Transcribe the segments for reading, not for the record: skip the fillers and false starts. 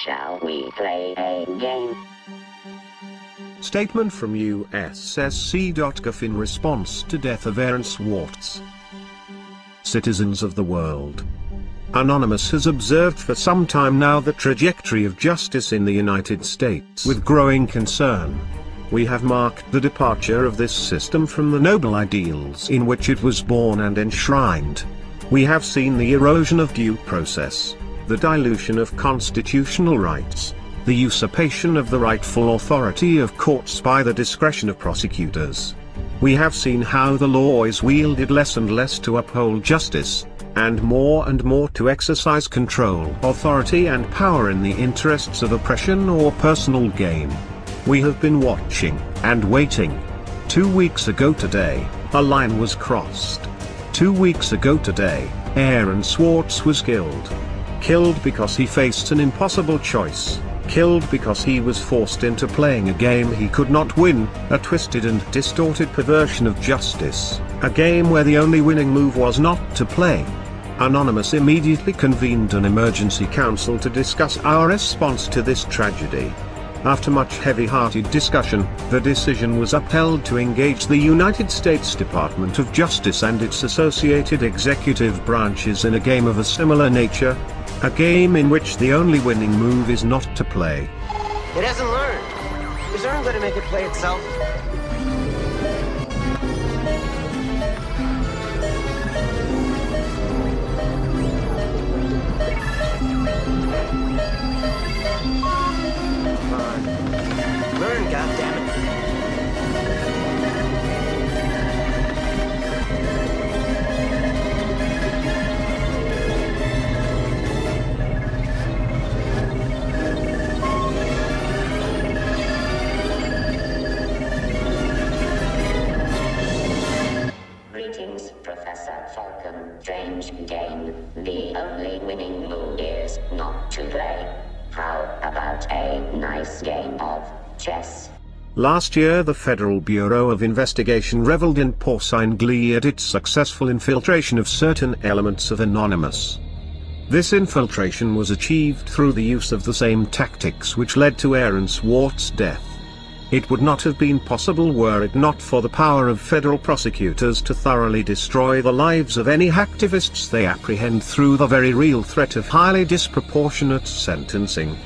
Shall we play a game? Statement from USSC.gov in response to death of Aaron Swartz. Citizens of the world. Anonymous has observed for some time now the trajectory of justice in the United States with growing concern. We have marked the departure of this system from the noble ideals in which it was born and enshrined. We have seen the erosion of due process, the dilution of constitutional rights, the usurpation of the rightful authority of courts by the discretion of prosecutors. We have seen how the law is wielded less and less to uphold justice, and more to exercise control, authority and power in the interests of oppression or personal gain. We have been watching, and waiting. 2 weeks ago today, a line was crossed. 2 weeks ago today, Aaron Swartz was killed. Killed because he faced an impossible choice. Killed because he was forced into playing a game he could not win, a twisted and distorted perversion of justice, a game where the only winning move was not to play. Anonymous immediately convened an emergency council to discuss our response to this tragedy. After much heavy-hearted discussion, the decision was upheld to engage the United States Department of Justice and its associated executive branches in a game of a similar nature. A game in which the only winning move is not to play. It hasn't learned. Is Earn going to make it play itself? Learn, goddammit. Greetings, Professor Falcon. Strange game. The only winning move is not to play. How about a nice game of chess? Last year the Federal Bureau of Investigation reveled in porcine glee at its successful infiltration of certain elements of Anonymous. This infiltration was achieved through the use of the same tactics which led to Aaron Swartz's death. It would not have been possible were it not for the power of federal prosecutors to thoroughly destroy the lives of any hacktivists they apprehend through the very real threat of highly disproportionate sentencing.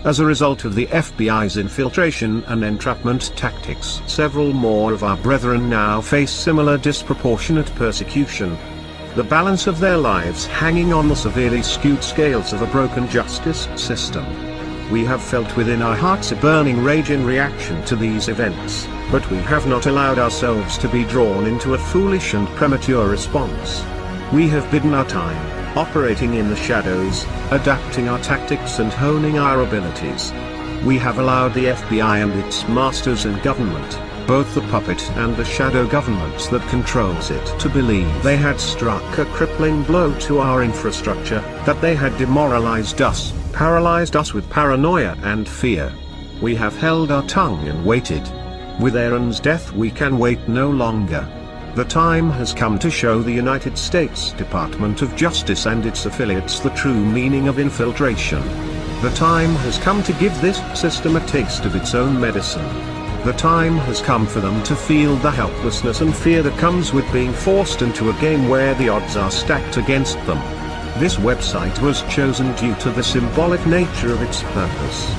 As a result of the FBI's infiltration and entrapment tactics, several more of our brethren now face similar disproportionate persecution. The balance of their lives hanging on the severely skewed scales of a broken justice system. We have felt within our hearts a burning rage in reaction to these events, but we have not allowed ourselves to be drawn into a foolish and premature response. We have bidden our time, operating in the shadows, adapting our tactics and honing our abilities. We have allowed the FBI and its masters in government, both the puppet and the shadow governments that controls it, to believe they had struck a crippling blow to our infrastructure, that they had demoralized us, paralyzed us with paranoia and fear. We have held our tongue and waited. With Aaron's death we can wait no longer. The time has come to show the United States Department of Justice and its affiliates the true meaning of infiltration. The time has come to give this system a taste of its own medicine. The time has come for them to feel the helplessness and fear that comes with being forced into a game where the odds are stacked against them. This website was chosen due to the symbolic nature of its purpose.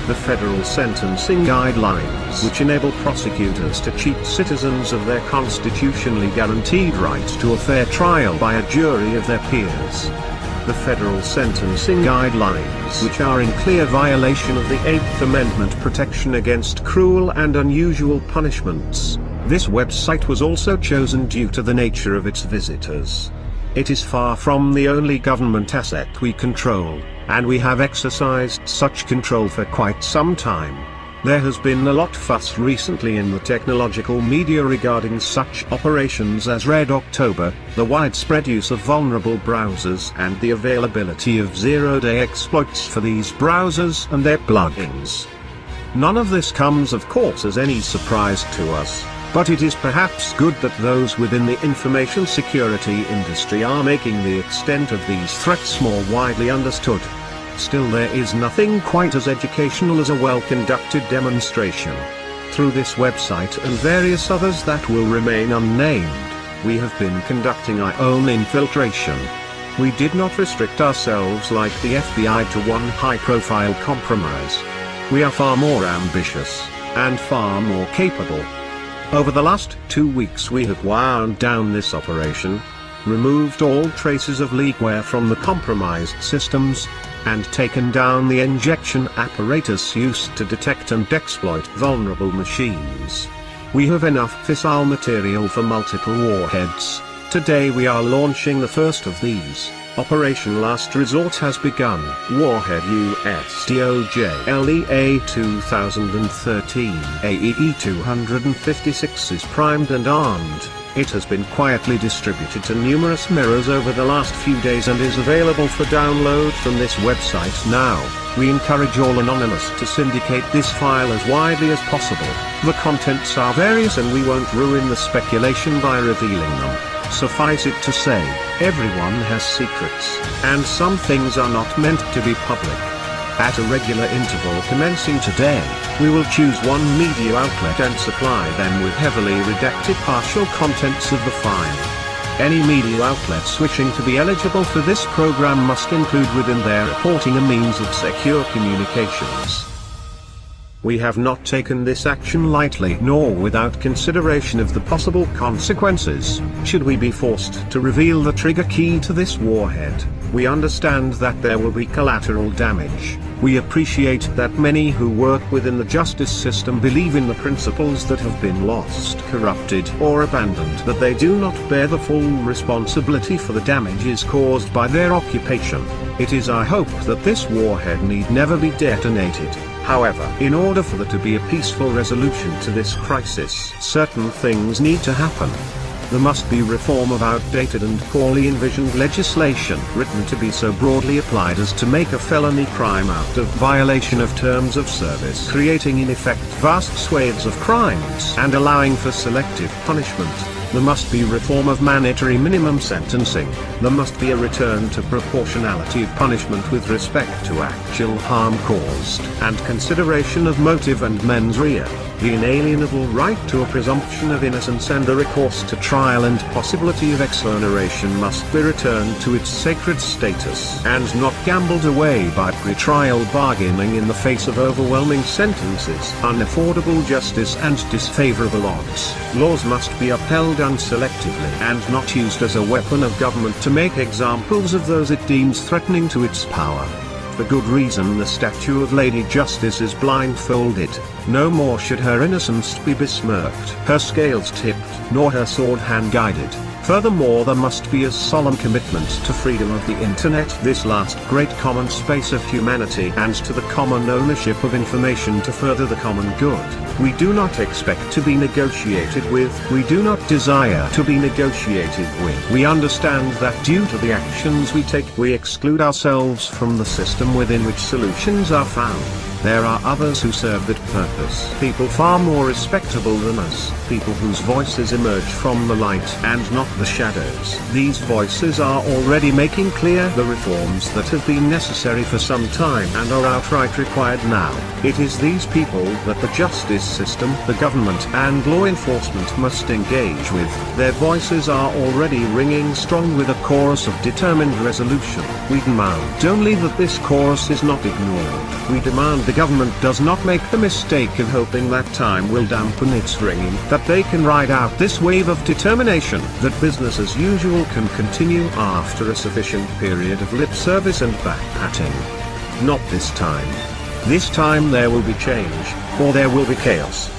The federal sentencing guidelines, which enable prosecutors to cheat citizens of their constitutionally guaranteed right to a fair trial by a jury of their peers. The federal sentencing guidelines, which are in clear violation of the 8th Amendment protection against cruel and unusual punishments. This website was also chosen due to the nature of its visitors. It is far from the only government asset we control, and we have exercised such control for quite some time. There has been a lot fuss recently in the technological media regarding such operations as Red October, the widespread use of vulnerable browsers and the availability of zero-day exploits for these browsers and their plugins. None of this comes of course as any surprise to us. But it is perhaps good that those within the information security industry are making the extent of these threats more widely understood. Still, there is nothing quite as educational as a well-conducted demonstration. Through this website and various others that will remain unnamed, we have been conducting our own infiltration. We did not restrict ourselves like the FBI to one high-profile compromise. We are far more ambitious, and far more capable. Over the last 2 weeks we have wound down this operation, removed all traces of leakware from the compromised systems, and taken down the injection apparatus used to detect and exploit vulnerable machines. We have enough fissile material for multiple warheads. Today we are launching the first of these. Operation Last Resort has begun. Warhead USDOJ-LEA 2013 AEE-256 is primed and armed. It has been quietly distributed to numerous mirrors over the last few days and is available for download from this website now. We encourage all anonymous to syndicate this file as widely as possible. The contents are various and we won't ruin the speculation by revealing them. Suffice it to say, everyone has secrets, and some things are not meant to be public. At a regular interval commencing today, we will choose one media outlet and supply them with heavily redacted partial contents of the file. Any media outlets wishing to be eligible for this program must include within their reporting a means of secure communications. We have not taken this action lightly nor without consideration of the possible consequences, should we be forced to reveal the trigger key to this warhead. We understand that there will be collateral damage. We appreciate that many who work within the justice system believe in the principles that have been lost, corrupted, or abandoned, that they do not bear the full responsibility for the damages caused by their occupation. It is our hope that this warhead need never be detonated. However, in order for there to be a peaceful resolution to this crisis, certain things need to happen. There must be reform of outdated and poorly envisioned legislation written to be so broadly applied as to make a felony crime out of violation of terms of service, creating in effect vast swathes of crimes and allowing for selective punishment. There must be reform of mandatory minimum sentencing. There must be a return to proportionality of punishment with respect to actual harm caused, and consideration of motive and mens rea. The inalienable right to a presumption of innocence and a recourse to trial and possibility of exoneration must be returned to its sacred status and not gambled away by pre-trial bargaining in the face of overwhelming sentences, unaffordable justice and disfavorable odds. Laws must be upheld unselectively and not used as a weapon of government to make examples of those it deems threatening to its power. For good reason the statue of Lady Justice is blindfolded. No more should her innocence be besmirched, her scales tipped, nor her sword hand-guided. Furthermore, there must be a solemn commitment to freedom of the internet, this last great common space of humanity, and to the common ownership of information to further the common good. We do not expect to be negotiated with, we do not desire to be negotiated with. We understand that due to the actions we take, we exclude ourselves from the system within which solutions are found. There are others who serve that purpose. People far more respectable than us, people whose voices emerge from the light and not the shadows. These voices are already making clear the reforms that have been necessary for some time and are outright required now. It is these people that the justice system, the government and law enforcement must engage with. Their voices are already ringing strong with a chorus of determined resolution. We demand only that this chorus is not ignored. We demand the government does not make the mistake of hoping that time will dampen its ringing, that they can ride out this wave of determination, that business as usual can continue after a sufficient period of lip service and back-patting. Not this time. This time there will be change, or there will be chaos.